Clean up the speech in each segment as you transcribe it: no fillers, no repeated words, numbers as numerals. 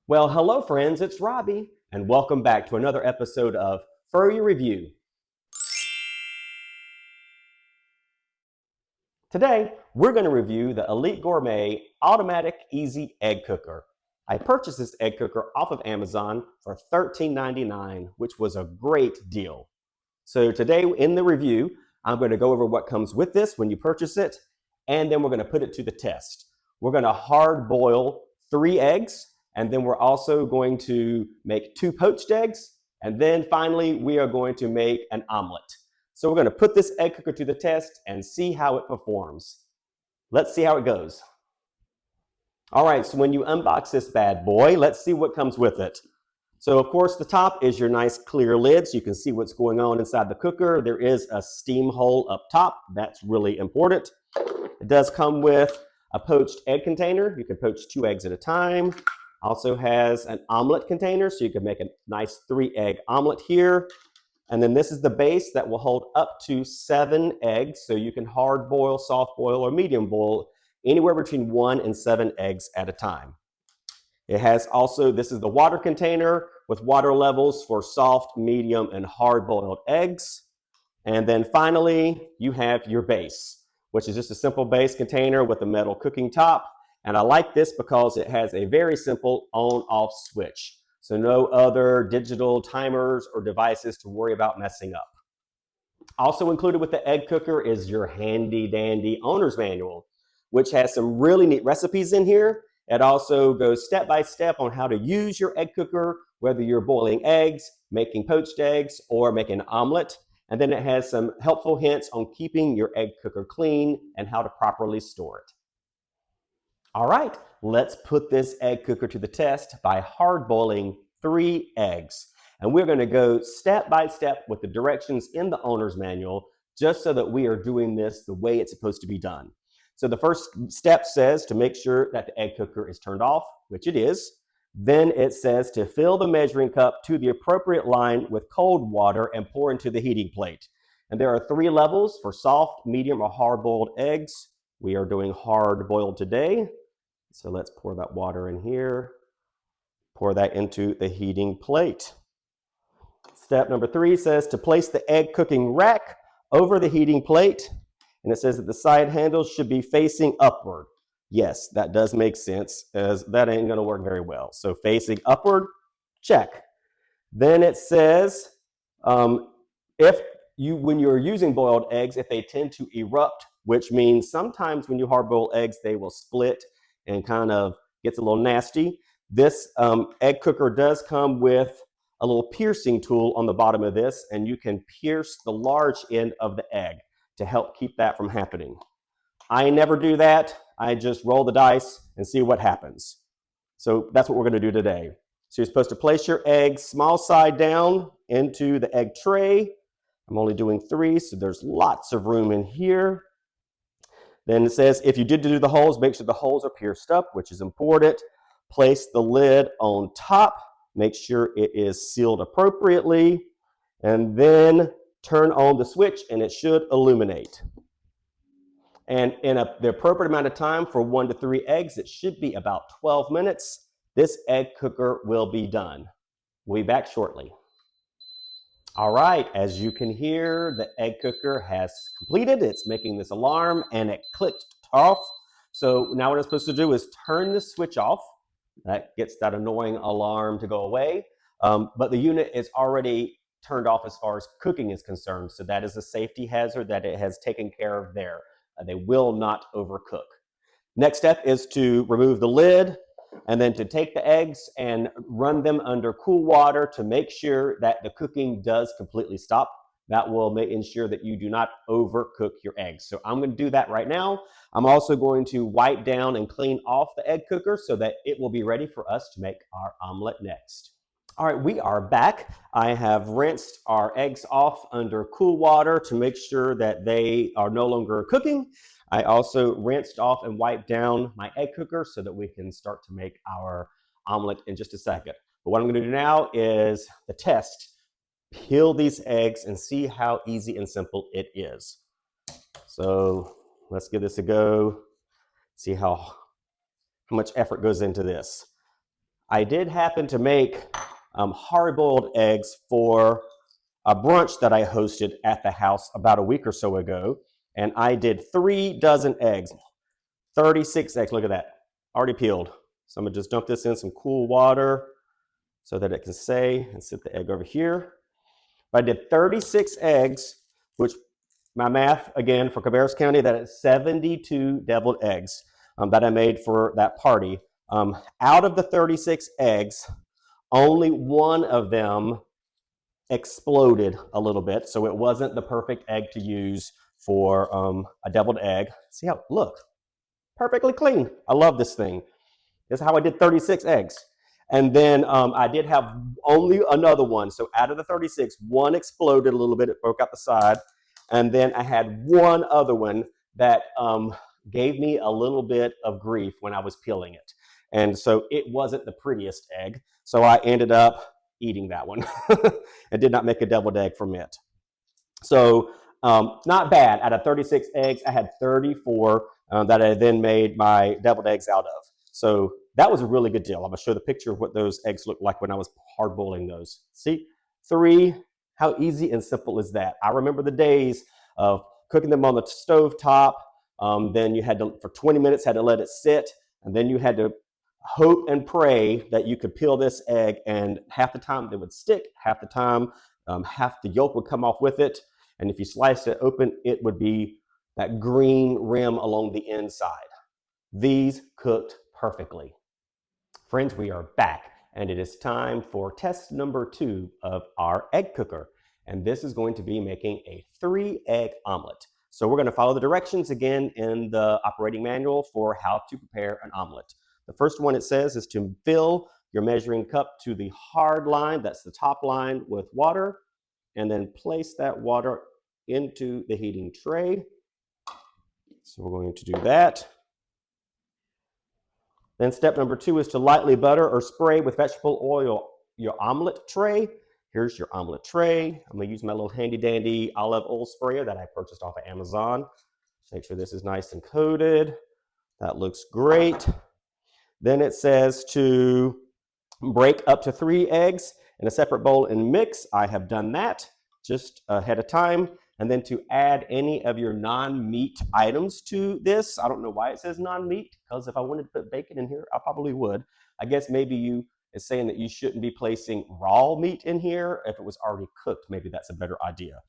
Well, hello friends, it's Robbie, and welcome back to another episode of FurrYourReview. Today, we're going to review the Elite Gourmet Automatic Easy Egg Cooker. I purchased this egg cooker off of Amazon for $13.99, which was a great deal. So today in the review, I'm going to go over what comes with this when you purchase it, and then we're going to put it to the test. We're going to hard boil 3 eggs, and then we're also going to make 2 poached eggs, and then finally we are going to make an omelet. So we're going to put this egg cooker to the test and see how it performs. Let's see how it goes. All right, so when you unbox this bad boy, let's see what comes with it. So of course the top is your nice clear lid so you can see what's going on inside the cooker. There is a steam hole up top. That's really important. It does come with a poached egg container. You can poach 2 eggs at a time. Also has an omelet container so you can make a nice 3-egg omelet here. And then this is the base that will hold up to 7 eggs, so you can hard boil, soft boil, or medium boil anywhere between 1 and 7 eggs at a time. It has also, this is the water container with water levels for soft, medium, and hard boiled eggs. And then finally, you have your base, which is just a simple base container with a metal cooking top. And I like this because it has a very simple on-off switch. So no other digital timers or devices to worry about messing up. Also included with the egg cooker is your handy dandy owner's manual, which has some really neat recipes in here. It also goes step by step on how to use your egg cooker, whether you're boiling eggs, making poached eggs, or making an omelet. And then it has some helpful hints on keeping your egg cooker clean and how to properly store it. All right, let's put this egg cooker to the test by hard boiling 3 eggs. And we're going to go step by step with the directions in the owner's manual, just so that we are doing this the way it's supposed to be done. So the first step says to make sure that the egg cooker is turned off, which it is. Then it says to fill the measuring cup to the appropriate line with cold water and pour into the heating plate. And there are 3 levels for soft, medium, or hard-boiled eggs. We are doing hard-boiled today. So let's pour that water in here. Pour that into the heating plate. Step number 3 says to place the egg cooking rack over the heating plate. And it says that the side handles should be facing upward. Yes, that does make sense, as that ain't going to work very well. So facing upward, check. Then it says when you're using boiled eggs, if they tend to erupt, which means sometimes when you hard boil eggs, they will split and kind of gets a little nasty. This egg cooker does come with a little piercing tool on the bottom of this, and you can pierce the large end of the egg to help keep that from happening. I never do that. I just roll the dice and see what happens. So that's what we're going to do today. So you're supposed to place your egg small side down into the egg tray. I'm only doing 3, so there's lots of room in here. Then it says if you did do the holes, make sure the holes are pierced up, which is important. Place the lid on top. Make sure it is sealed appropriately. And then turn on the switch and it should illuminate. And in the appropriate amount of time for 1 to 3 eggs, it should be about 12 minutes. This egg cooker will be done. We'll be back shortly. All right, as you can hear, the egg cooker has completed. It's making this alarm and it clicked off. So now what I'm supposed to do is turn the switch off. That gets that annoying alarm to go away. But the unit is already turned off as far as cooking is concerned. So that is a safety hazard that it has taken care of there. They will not overcook. Next step is to remove the lid and then to take the eggs and run them under cool water to make sure that the cooking does completely stop. That will ensure that you do not overcook your eggs. So I'm going to do that right now. I'm also going to wipe down and clean off the egg cooker so that it will be ready for us to make our omelet next. All right, we are back. I have rinsed our eggs off under cool water to make sure that they are no longer cooking. I also rinsed off and wiped down my egg cooker so that we can start to make our omelet in just a second. But what I'm going to do now is the test. Peel these eggs and see how easy and simple it is. So let's give this a go. See how much effort goes into this. I did happen to make hard-boiled eggs for a brunch that I hosted at the house about a week or so ago, and I did 3 dozen eggs, 36 eggs. Look at that, already peeled. So I'm gonna just dump this in some cool water so that it can stay, and sit the egg over here. But I did 36 eggs, which my math, again, for Cabarrus County, that is 72 deviled eggs that I made for that party. Out of the 36 eggs, only one of them exploded a little bit, so it wasn't the perfect egg to use for a deviled egg. See how, look, perfectly clean. I love this thing. This is how I did 36 eggs. And then I did have only another one. So out of the 36, one exploded a little bit. It broke out the side. And then I had one other one that gave me a little bit of grief when I was peeling it. And so it wasn't the prettiest egg. So I ended up eating that one and did not make a deviled egg from it. So not bad. Out of 36 eggs, I had 34 that I then made my deviled eggs out of. So that was a really good deal. I'm gonna show the picture of what those eggs looked like when I was hard boiling those. See, 3, how easy and simple is that? I remember the days of cooking them on the stove top. Then you had to, for 20 minutes, had to let it sit. And then you had to hope and pray that you could peel this egg, and half the time they would stick, half the time half the yolk would come off with it. And if you sliced it open, it would be that green rim along the inside. These cooked perfectly. Friends, we are back, and it is time for test number 2 of our egg cooker. And this is going to be making a 3-egg omelet. So we're going to follow the directions again in the operating manual for how to prepare an omelet. The first one it says is to fill your measuring cup to the hard line, that's the top line, with water, and then place that water into the heating tray. So we're going to do that. Then step number 2 is to lightly butter or spray with vegetable oil your omelet tray. Here's your omelet tray. I'm gonna use my little handy dandy olive oil sprayer that I purchased off of Amazon. Make sure this is nice and coated. That looks great. Then it says to break up to 3 eggs in a separate bowl and mix. I have done that just ahead of time. And then to add any of your non-meat items to this. I don't know why it says non-meat, because if I wanted to put bacon in here, I probably would. I guess maybe it's saying that you shouldn't be placing raw meat in here. If it was already cooked, maybe that's a better idea.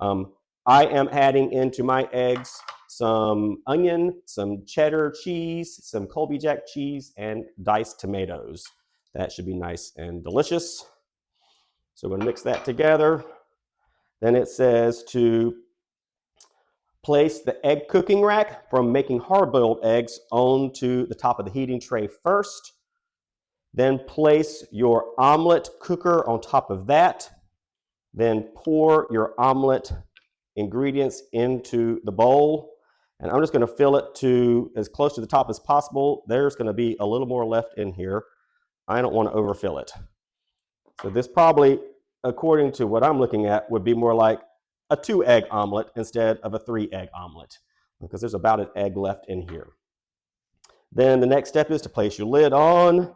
I am adding into my eggs some onion, some cheddar cheese, some Colby Jack cheese, and diced tomatoes. That should be nice and delicious. So we're gonna mix that together. Then it says to place the egg cooking rack from making hard-boiled eggs onto the top of the heating tray first. Then place your omelet cooker on top of that. Then pour your omelet ingredients into the bowl. And I'm just gonna fill it to as close to the top as possible. There's gonna be a little more left in here. I don't wanna overfill it. So this probably, according to what I'm looking at, would be more like a 2-egg omelet instead of a 3-egg omelet, because there's about an egg left in here. Then the next step is to place your lid on,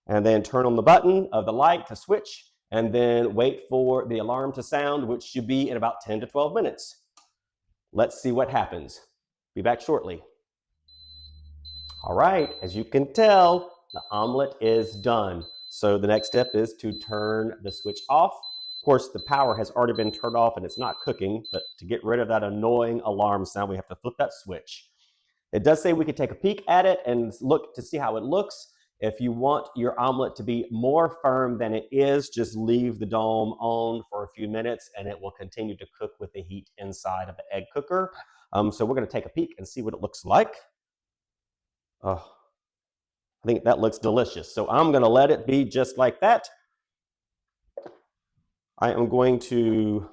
and then turn on the button of the light to switch, and then wait for the alarm to sound, which should be in about 10 to 12 minutes. Let's see what happens. Be back shortly. All right, as you can tell, the omelet is done. So the next step is to turn the switch off. Of course, the power has already been turned off and it's not cooking, but to get rid of that annoying alarm sound, we have to flip that switch. It does say we could take a peek at it and look to see how it looks. If you want your omelet to be more firm than it is, just leave the dome on for a few minutes and it will continue to cook with the heat inside of the egg cooker. So we're gonna take a peek and see what it looks like. Oh, I think that looks delicious. So I'm gonna let it be just like that. I am going to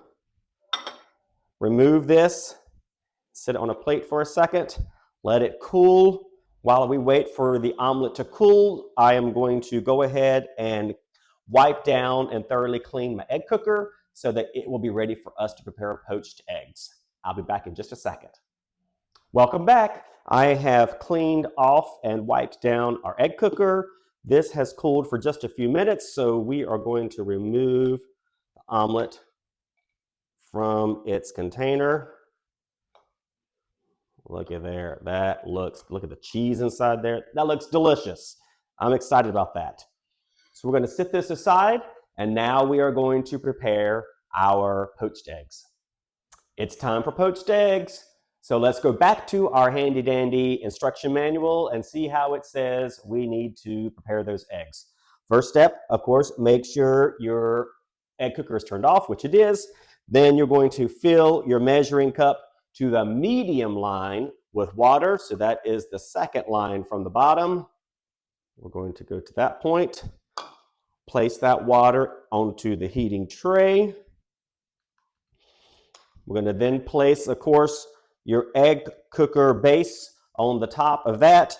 remove this, sit it on a plate for a second, let it cool. While we wait for the omelet to cool, I am going to go ahead and wipe down and thoroughly clean my egg cooker so that it will be ready for us to prepare poached eggs. I'll be back in just a second. Welcome back. I have cleaned off and wiped down our egg cooker. This has cooled for just a few minutes, so we are going to remove the omelet from its container. Look at there. Look at the cheese inside there. That looks delicious. I'm excited about that. So we're going to set this aside, and now we are going to prepare our poached eggs. It's time for poached eggs. So let's go back to our handy dandy instruction manual and see how it says we need to prepare those eggs. First step, of course, make sure your egg cooker is turned off, which it is. Then you're going to fill your measuring cup to the medium line with water. So that is the second line from the bottom. We're going to go to that point. Place that water onto the heating tray. We're going to then place, of course, your egg cooker base on the top of that.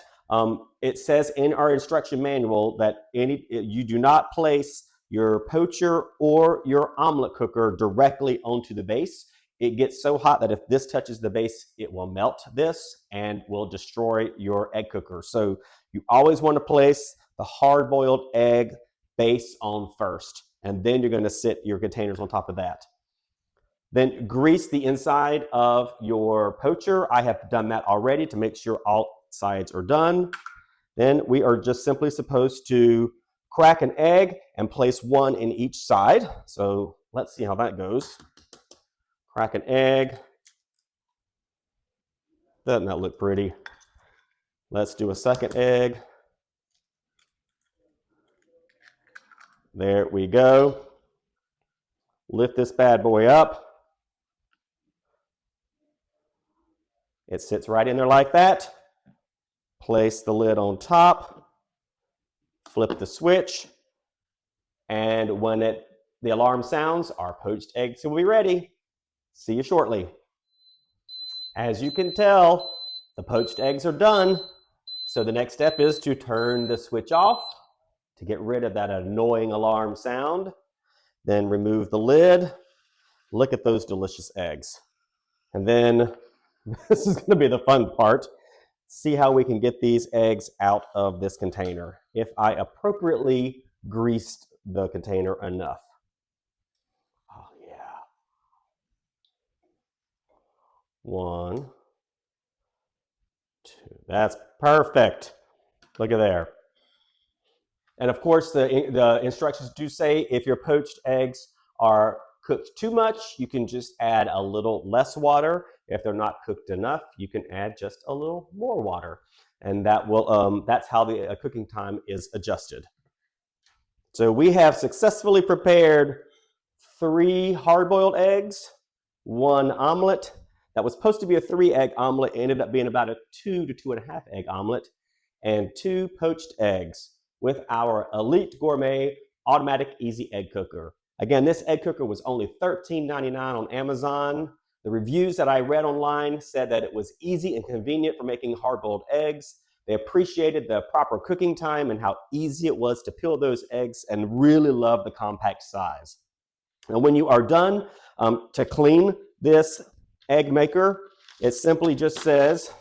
It says in our instruction manual that you do not place your poacher or your omelet cooker directly onto the base. It gets so hot that if this touches the base, it will melt this and will destroy your egg cooker. So you always want to place the hard-boiled egg base on first, and then you're going to sit your containers on top of that. Then grease the inside of your poacher. I have done that already to make sure all sides are done. Then we are just simply supposed to crack an egg and place one in each side. So let's see how that goes. Crack an egg. Doesn't that look pretty? Let's do a second egg. There we go. Lift this bad boy up. It sits right in there like that. Place the lid on top. Flip the switch. And when the alarm sounds, our poached eggs will be ready. See you shortly. As you can tell, the poached eggs are done. So the next step is to turn the switch off to get rid of that annoying alarm sound. Then remove the lid. Look at those delicious eggs. And then this is going to be the fun part. See how we can get these eggs out of this container if I appropriately greased the container enough. Oh yeah. 1, 2. That's perfect. Look at there. And of course, the instructions do say if your poached eggs are cooked too much, you can just add a little less water. If they're not cooked enough, you can add just a little more water. And that will that's how the cooking time is adjusted. So we have successfully prepared 3 hard-boiled eggs, 1 omelet. That was supposed to be a 3-egg omelet, ended up being about a 2 to 2.5 egg omelet, and 2 poached eggs with our Elite Gourmet Automatic Easy Egg Cooker. Again, this egg cooker was only $13.99 on Amazon. The reviews that I read online said that it was easy and convenient for making hard-boiled eggs. They appreciated the proper cooking time and how easy it was to peel those eggs, and really loved the compact size. And when you are done, to clean this egg maker, it simply just says,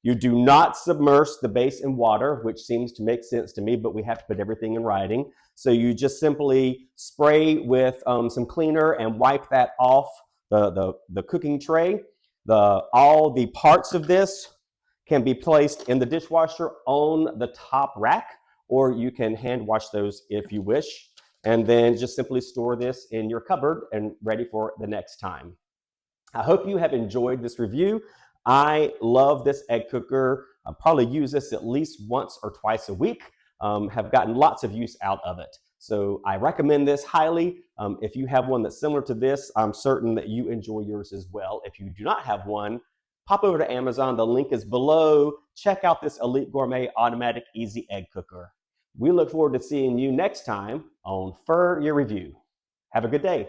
you do not submerge the base in water, which seems to make sense to me, but we have to put everything in writing. So you just simply spray with some cleaner and wipe that off the cooking tray. All the parts of this can be placed in the dishwasher on the top rack, or you can hand wash those if you wish, and then just simply store this in your cupboard and ready for the next time. I hope you have enjoyed this review. I love this egg cooker. I probably use this at least once or twice a week. Have gotten lots of use out of it. So I recommend this highly. If you have one that's similar to this, I'm certain that you enjoy yours as well. If you do not have one, pop over to Amazon. The link is below. Check out this Elite Gourmet Automatic Easy Egg Cooker. We look forward to seeing you next time on FurrYourReview. Have a good day.